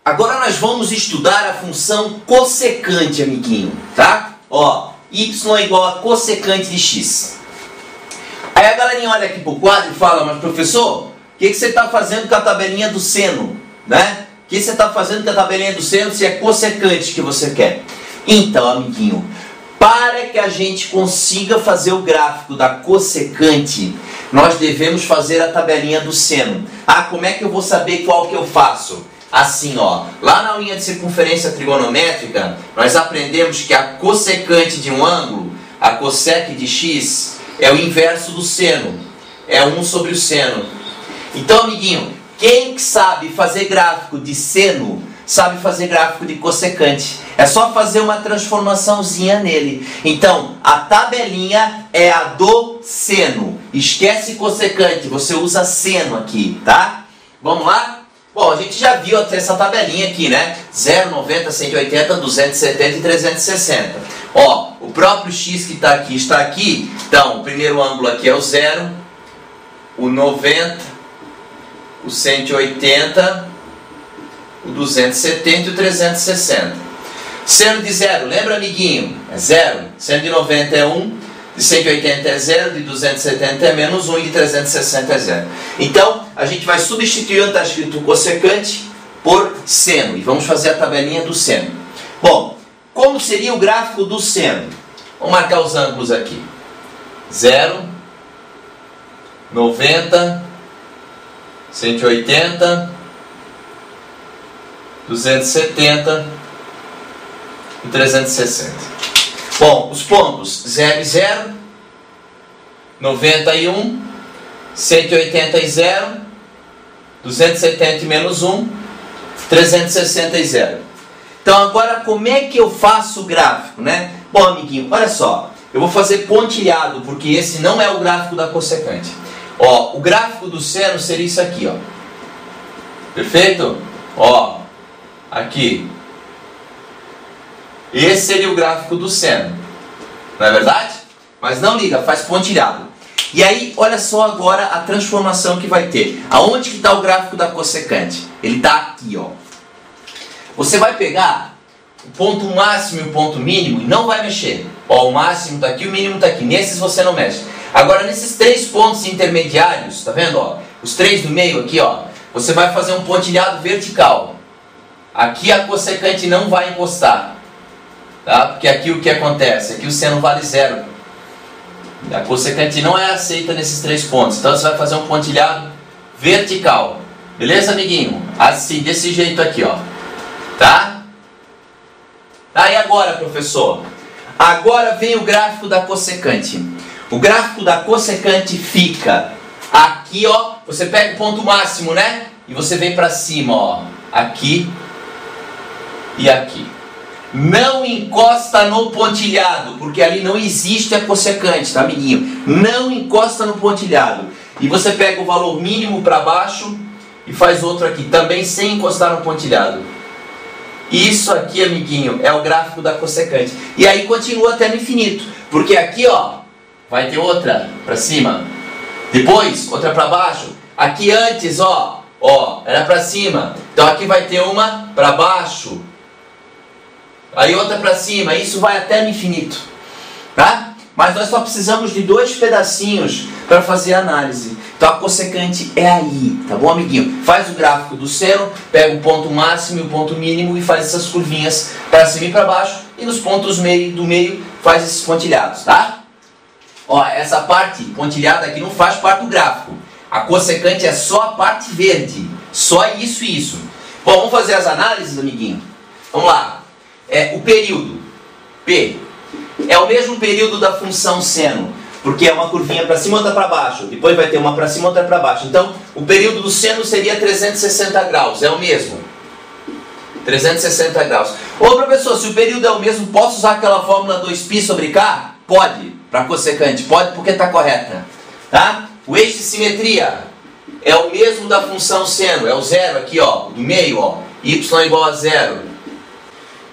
Agora nós vamos estudar a função cossecante, amiguinho, tá? Ó, y é igual a cossecante de x. Aí a galerinha olha aqui pro quadro e fala, mas professor, o que você está fazendo com a tabelinha do seno, né? O que você está fazendo com a tabelinha do seno se é cossecante que você quer? Então, amiguinho, para que a gente consiga fazer o gráfico da cossecante, nós devemos fazer a tabelinha do seno. Ah, como é que eu vou saber qual que eu faço? Assim, ó, lá na linha de circunferência trigonométrica, nós aprendemos que a cossecante de um ângulo, a cossec de x, é o inverso do seno. É 1 sobre o seno. Então, amiguinho, quem sabe fazer gráfico de seno, sabe fazer gráfico de cossecante. É só fazer uma transformaçãozinha nele. Então, a tabelinha é a do seno. Esquece cossecante, você usa seno aqui, tá? Vamos lá? Bom, a gente já viu até essa tabelinha aqui, né? 0, 90, 180, 270 e 360. Ó, o próprio x que está aqui. Então, o primeiro ângulo aqui é o 0, o 90, o 180, o 270 e o 360. Seno de 0, lembra, amiguinho? É 0. Seno de 90 é 1. De 180 é 0, de 270 é menos 1 e de 360 é 0. Então, a gente vai substituir onde está escrito cossecante por seno. E vamos fazer a tabelinha do seno. Bom, como seria o gráfico do seno? Vamos marcar os ângulos aqui. 0, 90, 180, 270 e 360. Bom, os pontos 0 e 0, 91, 180 e 0, 270 e menos 1, 360 e 0. Então agora como é que eu faço o gráfico, né? Bom, amiguinho, olha só, eu vou fazer pontilhado, porque esse não é o gráfico da cossecante. Ó, o gráfico do seno seria isso aqui, ó. Perfeito? Ó, aqui. Esse seria o gráfico do seno, não é verdade? Mas não liga, faz pontilhado. E aí, olha só agora a transformação que vai ter. Aonde que está o gráfico da cossecante? Ele está aqui, ó. Você vai pegar o ponto máximo e o ponto mínimo e não vai mexer. Ó, o máximo está aqui, o mínimo está aqui. Nesses você não mexe. Agora, nesses três pontos intermediários, tá vendo? Ó, os três do meio aqui, ó. Você vai fazer um pontilhado vertical. Aqui a cossecante não vai encostar. Tá? Porque aqui o que acontece? Aqui o seno vale 0. A cossecante não é aceita nesses três pontos. Então você vai fazer um pontilhado vertical. Beleza, amiguinho? Assim, desse jeito aqui, ó. Tá? Tá, e agora, professor? Agora vem o gráfico da cossecante. O gráfico da cossecante fica aqui, ó. Você pega o ponto máximo, né? E você vem pra cima, ó. Aqui e aqui. Não encosta no pontilhado, porque ali não existe a cossecante, tá, amiguinho? Não encosta no pontilhado. E você pega o valor mínimo para baixo e faz outro aqui, também sem encostar no pontilhado. Isso aqui, amiguinho, é o gráfico da cossecante. E aí continua até no infinito, porque aqui, ó, vai ter outra para cima, depois outra para baixo. Aqui antes, ó, era para cima. Então aqui vai ter uma para baixo. Aí outra para cima, isso vai até no infinito, tá? Mas nós só precisamos de 2 pedacinhos para fazer a análise. Então a cossecante é aí, tá bom, amiguinho? Faz o gráfico do seno, pega o ponto máximo e o ponto mínimo e faz essas curvinhas para cima e para baixo. E nos pontos do meio faz esses pontilhados, tá? Ó, essa parte pontilhada aqui não faz parte do gráfico. A cossecante é só a parte verde, só isso e isso. Bom, vamos fazer as análises, amiguinho? Vamos lá. O período, P, é o mesmo período da função seno, porque é uma curvinha para cima e outra para baixo, depois vai ter uma para cima e outra para baixo. Então, o período do seno seria 360 graus, é o mesmo. 360 graus. Ô professor, se o período é o mesmo, posso usar aquela fórmula 2π sobre K? Pode, para cossecante, pode porque está correta. Tá? O eixo de simetria é o mesmo da função seno, é o 0 aqui, ó, do meio, ó, y igual a 0.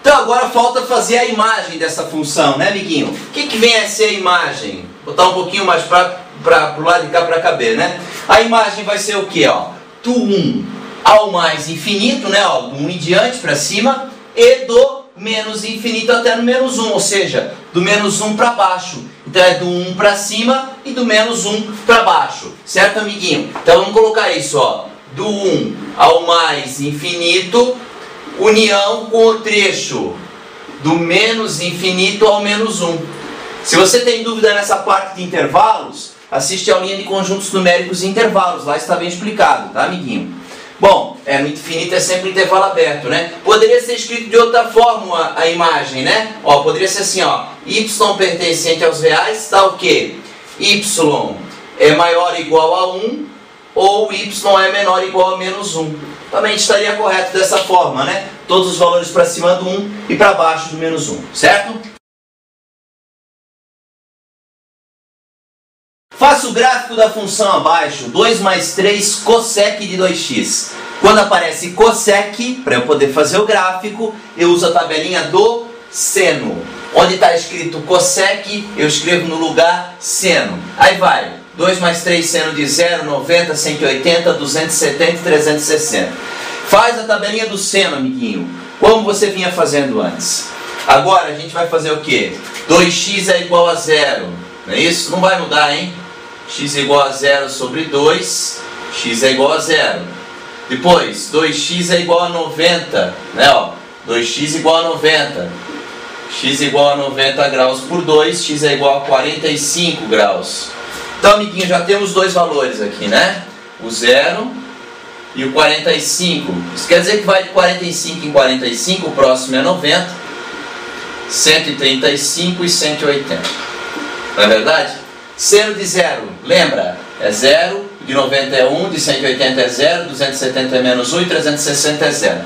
Então agora falta fazer a imagem dessa função, né, amiguinho? O que vem a ser a imagem? Vou botar um pouquinho mais para o lado de cá para caber, né? A imagem vai ser o quê? Ó? Tu1 ao mais infinito, né, ó, do 1 em diante para cima, e do menos infinito até no menos 1, ou seja, do menos 1 para baixo. Então é do 1 para cima e do menos 1 para baixo, certo, amiguinho? Então vamos colocar isso, ó, do 1 ao mais infinito, união com o trecho do menos infinito ao menos 1. Se você tem dúvida nessa parte de intervalos, assiste a aulinha de conjuntos numéricos e intervalos, lá está bem explicado, tá, amiguinho? Bom, no infinito é sempre intervalo aberto, né? Poderia ser escrito de outra forma a imagem, né? Ó, poderia ser assim, ó, y pertencente aos reais está o quê? Y é maior ou igual a 1, ou y é menor ou igual a menos 1. Também estaria correto dessa forma, né? Todos os valores para cima do 1 e para baixo do menos 1, certo? Faça o gráfico da função abaixo, 2 mais 3 cossec de 2x. Quando aparece cossec, para eu poder fazer o gráfico, eu uso a tabelinha do seno. Onde está escrito cossec, eu escrevo no lugar seno. Aí vai, 2 mais 3 seno de 0, 90, 180, 270 e 360. Faz a tabelinha do seno, amiguinho, como você vinha fazendo antes. Agora a gente vai fazer o quê? 2x é igual a 0, não é isso? Não vai mudar, hein? X é igual a 0 sobre 2, x é igual a 0. Depois, 2x é igual a 90, né? Ó, 2x igual a 90. X igual a 90 graus por 2, x é igual a 45 graus. Então, amiguinho, já temos dois valores aqui, né? O 0 e o 45. Isso quer dizer que vai de 45 em 45, o próximo é 90, 135 e 180. Não é verdade? Seno de 0, lembra? É 0, de 90 é 1, de 180 é 0, 270 é menos 1 e 360 é 0.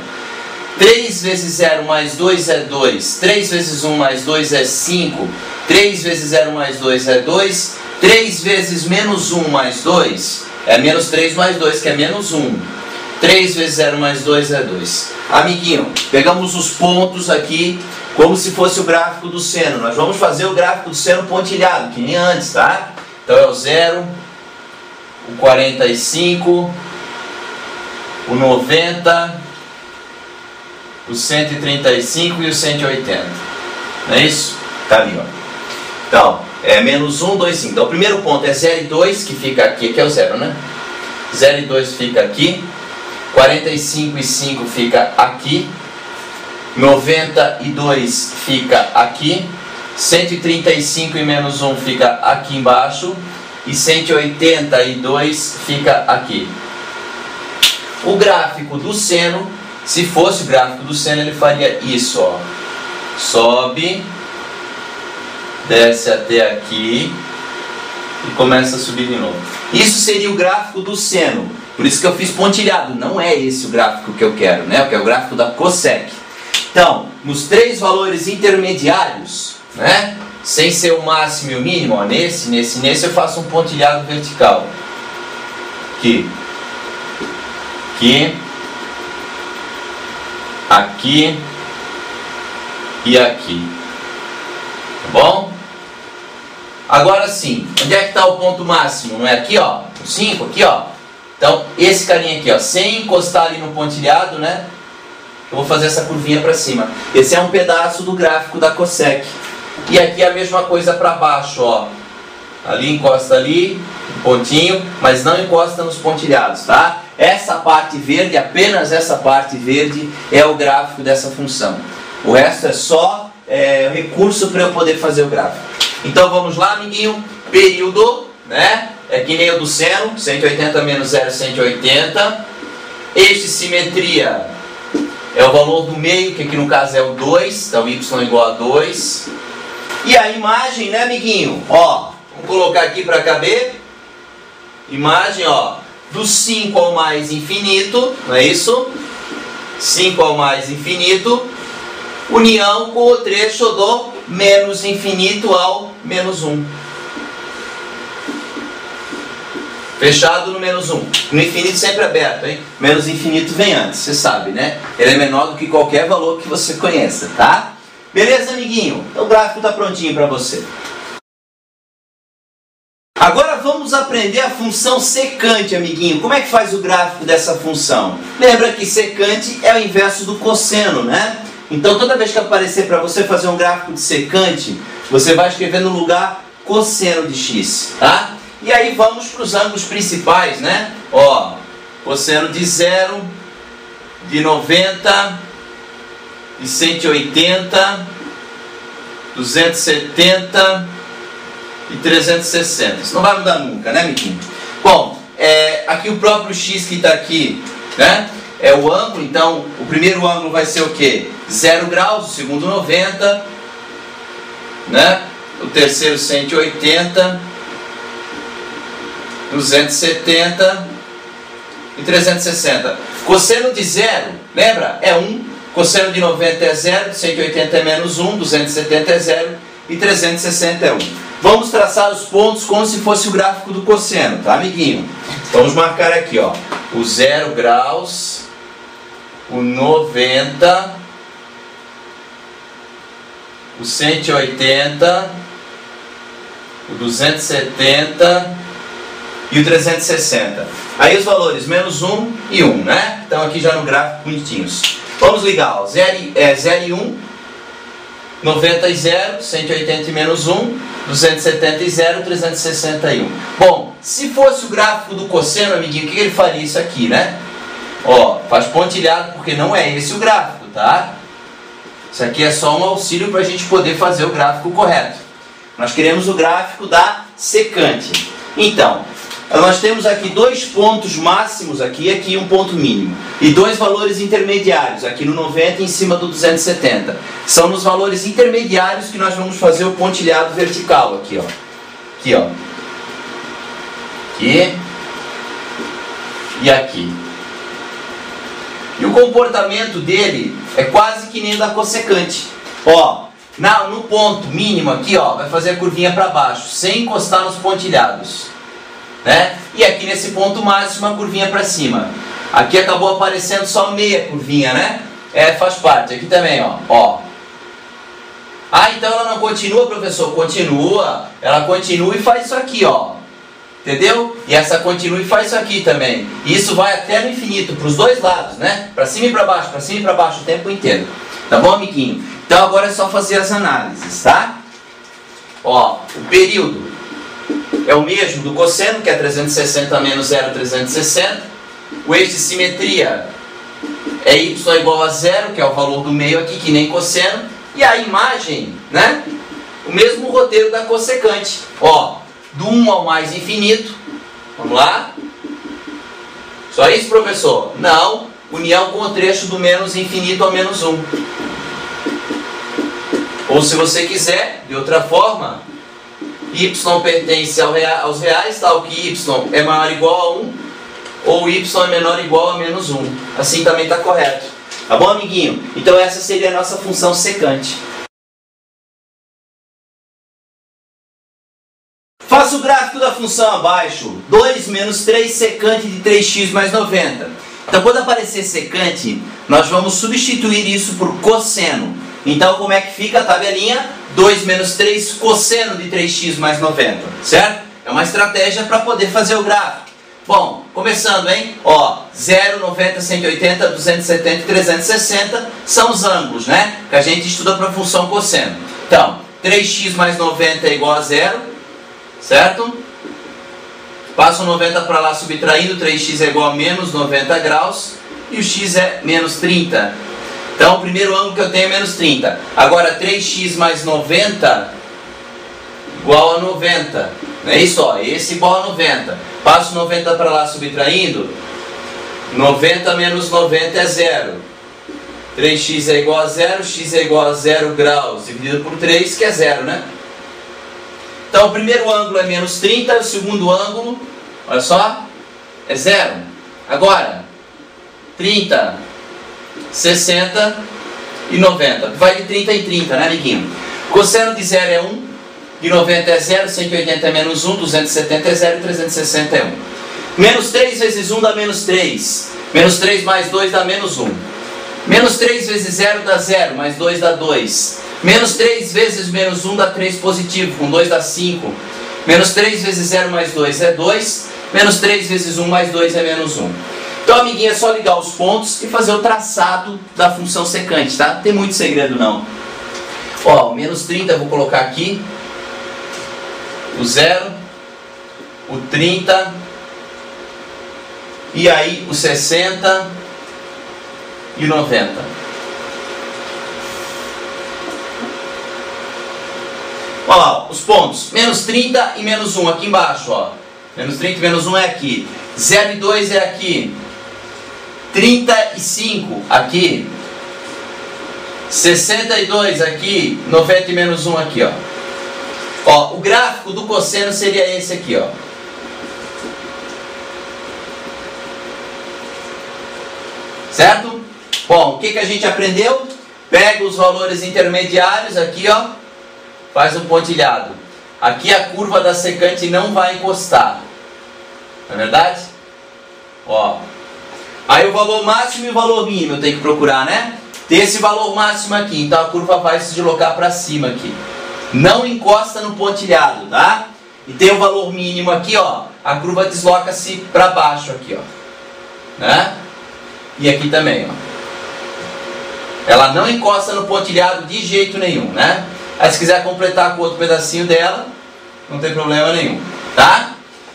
3 vezes 0 mais 2 é 2, 3 vezes 1 mais 2 é 5, 3 vezes 0 mais 2 é 2, 3 vezes menos 1 mais 2 é menos 3 mais 2, que é menos 1. 3 vezes 0 mais 2 é 2. Amiguinho, pegamos os pontos aqui como se fosse o gráfico do seno. Nós vamos fazer o gráfico do seno pontilhado, que nem antes, tá? Então é o 0, o 45, o 90, o 135 e o 180. Não é isso? Tá ali, ó. Então, é menos 1, 2, 5. Então o primeiro ponto é 0 e 2, que fica aqui, que é o 0, né? 0 e 2 fica aqui. 45 e 5 fica aqui. 92 fica aqui. 135 e menos 1 fica aqui embaixo. E 182 fica aqui. O gráfico do seno, se fosse o gráfico do seno, ele faria isso, ó. Sobe, desce até aqui e começa a subir de novo. Isso seria o gráfico do seno. Por isso que eu fiz pontilhado. Não é esse o gráfico que eu quero, né? Que é o gráfico da cossec. Então, nos três valores intermediários, né? Sem ser o máximo e o mínimo, ó, nesse, eu faço um pontilhado vertical. Aqui. Aqui. Aqui. E aqui. Tá bom? Agora sim, onde é que está o ponto máximo? Não é aqui, ó? O 5, aqui, ó. Então, esse carinha aqui, ó, sem encostar ali no pontilhado, né? Eu vou fazer essa curvinha para cima. Esse é um pedaço do gráfico da cossec. E aqui a mesma coisa para baixo, ó. Ali encosta ali, um pontinho, mas não encosta nos pontilhados, tá? Essa parte verde, apenas essa parte verde, é o gráfico dessa função. O resto é só recurso para eu poder fazer o gráfico. Então vamos lá, amiguinho. Período, né? É que nem o do seno, 180 menos 0 é 180. Este simetria é o valor do meio, que aqui no caso é o 2, então y igual a 2. E a imagem, né, amiguinho? Ó, vamos colocar aqui para caber. Imagem, ó, do 5 ao mais infinito, não é isso? 5 ao mais infinito, união com o trecho do menos infinito ao menos 1. Fechado no menos 1. No infinito sempre aberto, hein? Menos infinito vem antes, você sabe, né? Ele é menor do que qualquer valor que você conheça, tá? Beleza, amiguinho? Então o gráfico está prontinho para você. Agora vamos aprender a função secante, amiguinho. Como é que faz o gráfico dessa função? Lembra que secante é o inverso do cosseno, né? Então toda vez que aparecer para você fazer um gráfico de secante, você vai escrever no lugar cosseno de x, tá? E aí vamos para os ângulos principais, né? Ó, cosseno de 0, de 90, de 180, 270 e 360. Isso não vai mudar nunca, né, amiguinho? Bom, aqui o próprio x que está aqui, né? É o ângulo, então o primeiro ângulo vai ser o quê? 0 graus, o segundo 90, né? O terceiro 180, 270 e 360. Cosseno de 0, lembra? É 1. Cosseno de 90 é 0, 180 é menos 1, 270 é 0 e 360 é 1. Vamos traçar os pontos como se fosse o gráfico do cosseno, tá, amiguinho? Vamos marcar aqui, ó, o 0 graus, o 90, o 180, o 270 e o 360. Aí os valores menos 1 e 1, né? Então aqui já no gráfico bonitinhos. Vamos ligar, ó, 0 e 1, 90 e 0, 180 e menos 1, 270 e 0, 361. Bom, se fosse o gráfico do cosseno, amiguinho, o que ele faria isso aqui, né? Ó, faz pontilhado porque não é esse o gráfico, tá? Isso aqui é só um auxílio para a gente poder fazer o gráfico correto. Nós queremos o gráfico da secante. Então, nós temos aqui dois pontos máximos aqui e aqui um ponto mínimo. E dois valores intermediários, aqui no 90 e em cima do 270. São nos valores intermediários que nós vamos fazer o pontilhado vertical aqui, ó. Aqui, ó. Aqui. E aqui. E o comportamento dele é quase que nem o da cossecante. Ó, no ponto mínimo aqui, ó, vai fazer a curvinha para baixo, sem encostar nos pontilhados, né? E aqui nesse ponto máximo a curvinha para cima. Aqui acabou aparecendo só meia curvinha, né? Faz parte. Aqui também, ó. Ah, então ela não continua, professor? Continua. Ela continua e faz isso aqui, ó. Entendeu? E essa continua e faz isso aqui também. E isso vai até no infinito, para os dois lados, né? Para cima e para baixo o tempo inteiro. Tá bom, amiguinho? Então agora é só fazer as análises, tá? Ó, o período é o mesmo do cosseno, que é 360 menos 0, 360. O eixo de simetria é y igual a 0, que é o valor do meio aqui, que nem cosseno. E a imagem, né? O mesmo roteiro da cossecante. Ó, do 1 ao mais infinito. Vamos lá? Só isso, professor? Não. União com o trecho do menos infinito ao menos 1. Ou se você quiser, de outra forma, y pertence aos reais, tal que y é maior ou igual a 1, ou y é menor ou igual a menos 1. Assim também está correto. Tá bom, amiguinho? Então essa seria a nossa função secante. Faça o gráfico da função abaixo. 2 menos 3 secante de 3x mais 90. Então quando aparecer secante, nós vamos substituir isso por cosseno. Então como é que fica a tabelinha? 2 menos 3 cosseno de 3x mais 90. Certo? É uma estratégia para poder fazer o gráfico. Bom, começando, hein? Ó, 0, 90, 180, 270 e 360 são os ângulos, né? Que a gente estuda para a função cosseno. Então, 3x mais 90 é igual a 0, certo? Passo o 90 para lá subtraindo, 3x é igual a menos 90 graus e o x é menos 30. Então, o primeiro ângulo que eu tenho é menos 30. Agora, 3x mais 90 igual a 90. Não é isso? Ó, esse igual a 90. Passo 90 para lá subtraindo. 90 menos 90 é 0. 3x é igual a 0, x é igual a 0 graus dividido por 3, que é 0, né? Então o primeiro ângulo é menos 30, o segundo ângulo, olha só, é 0. Agora, 30, 60 e 90. Vai de 30 em 30, né, amiguinho? Cosseno de 0 é 1. De 90 é 0, 180 é menos 1, 270 é 0 e 360 é 1. Menos 3 vezes 1 dá menos 3. Menos 3 mais 2 dá menos 1. Menos 3 vezes 0 dá 0, mais 2 dá 2. Menos 3 vezes menos 1 dá 3 positivo, com 2 dá 5. Menos 3 vezes 0 mais 2 é 2. Menos 3 vezes 1 mais 2 é menos 1. Então, amiguinho, é só ligar os pontos e fazer o traçado da função secante, tá? Não tem muito segredo, não. Ó, o menos 30 eu vou colocar aqui. O 0. O 30. E aí, o 60. E o 90. Olha lá, os pontos. Menos 30 e menos 1 aqui embaixo, ó. Menos 30 e menos 1 é aqui. 0 e 2 é aqui. 35 aqui. 62 aqui. 90 e menos 1 aqui, ó. Ó, o gráfico do cosseno seria esse aqui, ó. Certo? Bom, o que a gente aprendeu? Pega os valores intermediários aqui, ó. Faz um pontilhado. Aqui a curva da secante não vai encostar. Não é verdade? Ó. Aí o valor máximo e o valor mínimo eu tenho que procurar, né? Tem esse valor máximo aqui, então a curva vai se deslocar para cima aqui. Não encosta no pontilhado, tá? E tem o valor mínimo aqui, ó. A curva desloca-se para baixo aqui, ó. Né? E aqui também, ó. Ela não encosta no pontilhado de jeito nenhum, né? Aí se quiser completar com outro pedacinho dela, não tem problema nenhum, tá?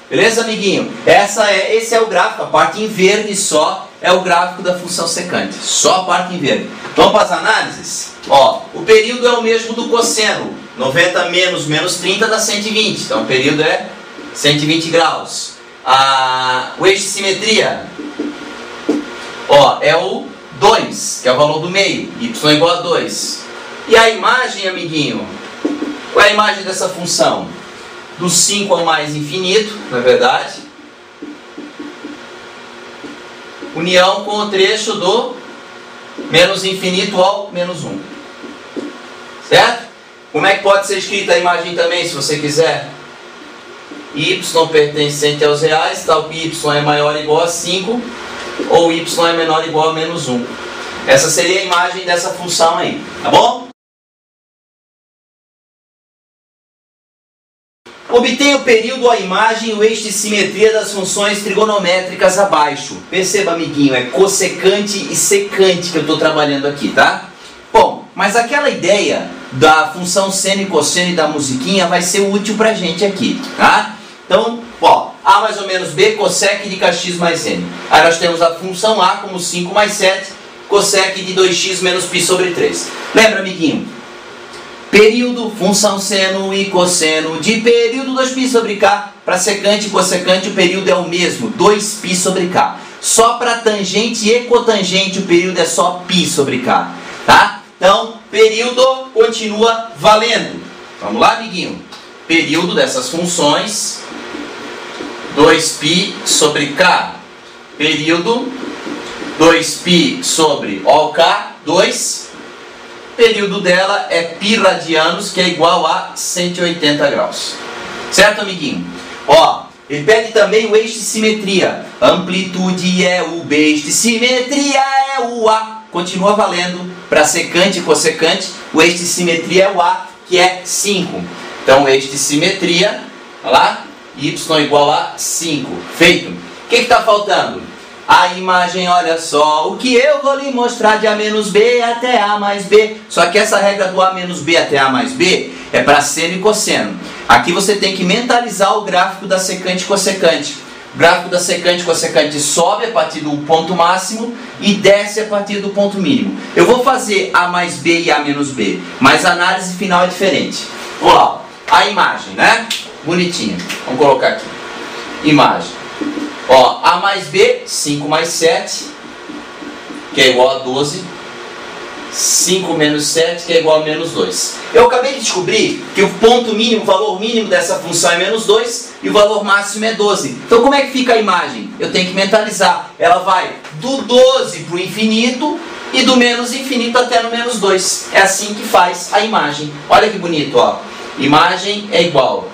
Beleza, amiguinho? Esse é o gráfico, a parte em verde só é o gráfico da função secante. Só a parte em verde. Vamos para as análises? Ó, o período é o mesmo do cosseno. 90 menos menos 30 dá 120. Então o período é 120 graus. O eixo de simetria, ó, é o 2, que é o valor do meio. Y é igual a 2. E a imagem, amiguinho? Qual é a imagem dessa função? Do 5 ao mais infinito, na verdade. União com o trecho do menos infinito ao menos 1. Certo? Como é que pode ser escrita a imagem também, se você quiser? Y pertencente aos reais, tal que y é maior ou igual a 5, ou y é menor ou igual a menos 1. Essa seria a imagem dessa função aí, tá bom? Obtenha o período, a imagem e o eixo de simetria das funções trigonométricas abaixo. Perceba, amiguinho, é cossecante e secante que eu estou trabalhando aqui, tá? Bom, mas aquela ideia da função seno e cosseno e da musiquinha vai ser útil pra gente aqui, tá? Então, ó, A mais ou menos B, cossec de kx mais n. Aí nós temos a função A como 5 mais 7, cossec de 2x menos π sobre 3. Lembra, amiguinho? Período, função seno e cosseno de período 2π sobre k. Para secante e cossecante o período é o mesmo, 2π sobre k. Só para tangente e cotangente o período é só π sobre k. Tá? Então, período continua valendo. Vamos lá, amiguinho? Período dessas funções, 2π sobre k. Período, 2π sobre OK, 2. Período dela é π radianos, que é igual a 180 graus. Certo, amiguinho? Ó, ele pede também o eixo de simetria. Amplitude é o B, eixo de simetria é o A. Continua valendo para secante e cossecante. O eixo de simetria é o A, que é 5. Então, o eixo de simetria, olha lá, y igual a 5. Feito. O que está faltando? A imagem, olha só, o que eu vou lhe mostrar de A menos B até A mais B. Só que essa regra do A menos B até A mais B é para seno e cosseno. Aqui você tem que mentalizar o gráfico da secante e cossecante. O gráfico da secante e cossecante sobe a partir do ponto máximo e desce a partir do ponto mínimo. Eu vou fazer A mais B e A menos B, mas a análise final é diferente. Vamos lá, a imagem, né? Bonitinha. Vamos colocar aqui. Imagem. Ó, A mais B, 5 mais 7, que é igual a 12. 5 menos 7, que é igual a menos 2. Eu acabei de descobrir que o ponto mínimo, o valor mínimo dessa função é menos 2 e o valor máximo é 12. Então como é que fica a imagem? Eu tenho que mentalizar. Ela vai do 12 para o infinito e do menos infinito até no menos 2. É assim que faz a imagem. Olha que bonito, ó. Imagem é igual.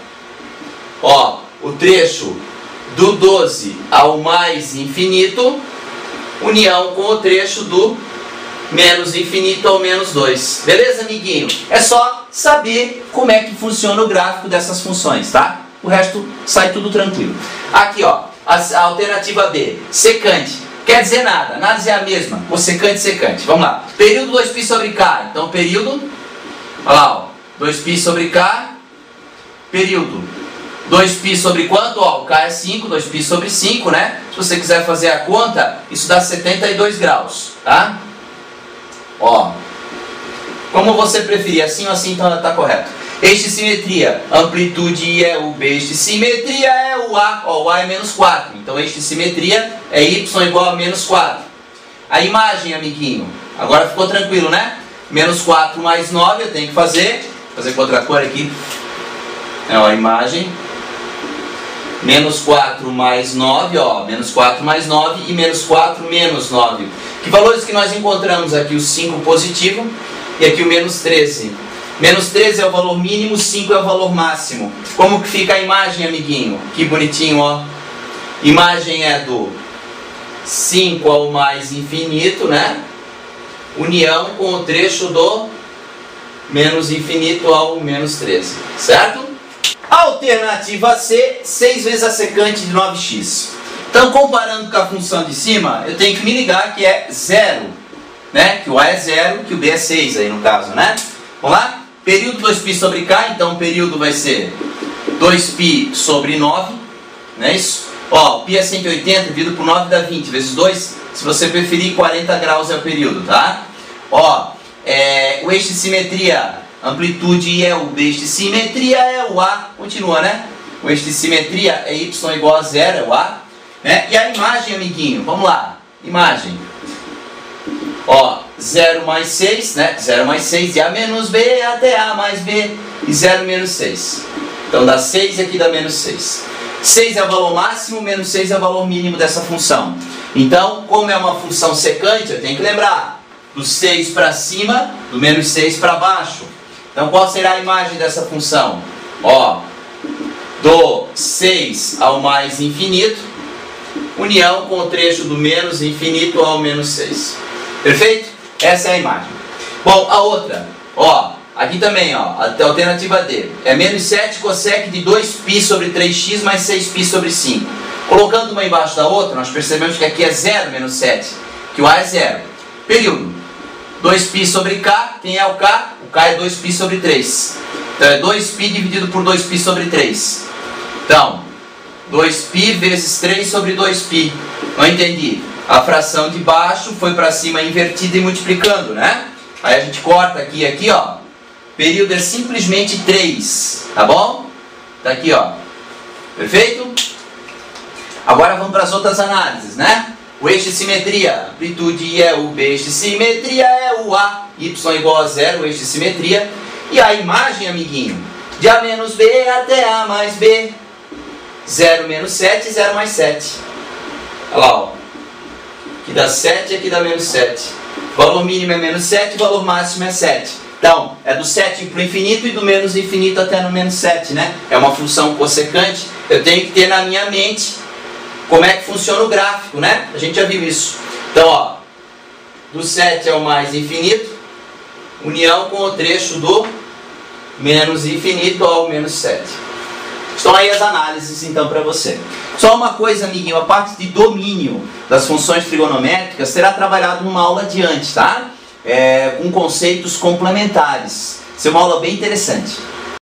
Ó, o trecho do 12 ao mais infinito, união com o trecho do menos infinito ao menos 2. Beleza, amiguinho? É só saber como é que funciona o gráfico dessas funções, tá? o resto sai tudo tranquilo. Aqui, ó, a alternativa B, secante. Quer dizer nada, análise é a mesma, cossecante, secante. Vamos lá, período 2π sobre K. Então, período, olha lá, ó, 2π sobre K, período 2π sobre quanto? Ó, o K é 5, 2π sobre 5, né? Se você quiser fazer a conta, isso dá 72 graus, tá? Ó, como você preferir, assim ou assim, então tá correto. Eixo de simetria, amplitude é o B, eixo de simetria é o A, ó, o A é menos 4, então eixo de simetria é Y igual a menos 4. A imagem, amiguinho, agora ficou tranquilo, né? Menos 4 mais 9, eu tenho que fazer com outra cor aqui, ó, a imagem, menos 4 mais 9, ó, menos 4 mais 9 e menos 4 menos 9. Que valores que nós encontramos aqui? O 5 positivo e aqui o menos 13. Menos 13 é o valor mínimo, 5 é o valor máximo. Como que fica a imagem, amiguinho? Que bonitinho, ó. Imagem é do 5 ao mais infinito, né? União com o trecho do menos infinito ao menos 13, certo? Alternativa C, 6 vezes a secante de 9x. Então, comparando com a função de cima, eu tenho que me ligar que é 0, né? Que o A é 0, que o B é 6 aí no caso, né? Vamos lá? Período 2π sobre K, então o período vai ser 2π sobre 9, não é isso? Ó, o π é 180, dividido por 9 dá 20, vezes 2, se você preferir, 40 graus é o período, tá? Ó, o eixo de simetria, amplitude é o B, eixo de simetria é o A, continua, né? O eixo de simetria é Y igual a 0, é o A, né? E a imagem, amiguinho, vamos lá, imagem. Ó, 0 mais 6, né? 0 mais 6 de A menos B até A mais B e 0 menos 6. Então dá 6 e aqui dá menos 6. 6 é o valor máximo, menos 6 é o valor mínimo dessa função. Então, como é uma função secante, eu tenho que lembrar do 6 para cima, do menos 6 para baixo. Então, qual será a imagem dessa função? Ó, do 6 ao mais infinito, união com o trecho do menos infinito ao menos 6. Perfeito? Essa é a imagem. Bom, a outra, ó, aqui também, ó, a alternativa D. É menos 7 cossec de 2π sobre 3x mais 6π sobre 5. Colocando uma embaixo da outra, nós percebemos que aqui é 0 menos 7, que o A é 0. Período. 2π sobre K, quem é o K? O K é 2π sobre 3. Então é 2π dividido por 2π sobre 3. Então, 2π vezes 3 sobre 2π. Não entendi. A fração de baixo foi para cima invertida e multiplicando, né? Aí a gente corta aqui e aqui, ó. Período é simplesmente 3, tá bom? Tá aqui, ó. Perfeito? Agora vamos para as outras análises, né? O eixo de simetria, amplitude é o B, eixo de simetria é o A, Y igual a 0, o eixo de simetria. E a imagem, amiguinho, de A menos B até A mais B. 0 menos 7 e 0 mais 7. Olha lá, ó. Aqui dá 7 e aqui dá menos 7. O valor mínimo é menos 7, o valor máximo é 7. Então, é do 7 para o infinito e do menos infinito até no menos 7, né? É uma função cossecante. Eu tenho que ter na minha mente como é que funciona o gráfico, né? A gente já viu isso. Então, ó, do 7 ao mais infinito, união com o trecho do menos infinito ao menos 7. Estão aí as análises, então, para você. Só uma coisa, amiguinho, a parte de domínio das funções trigonométricas será trabalhado numa aula adiante, tá? Com conceitos complementares. Isso é uma aula bem interessante.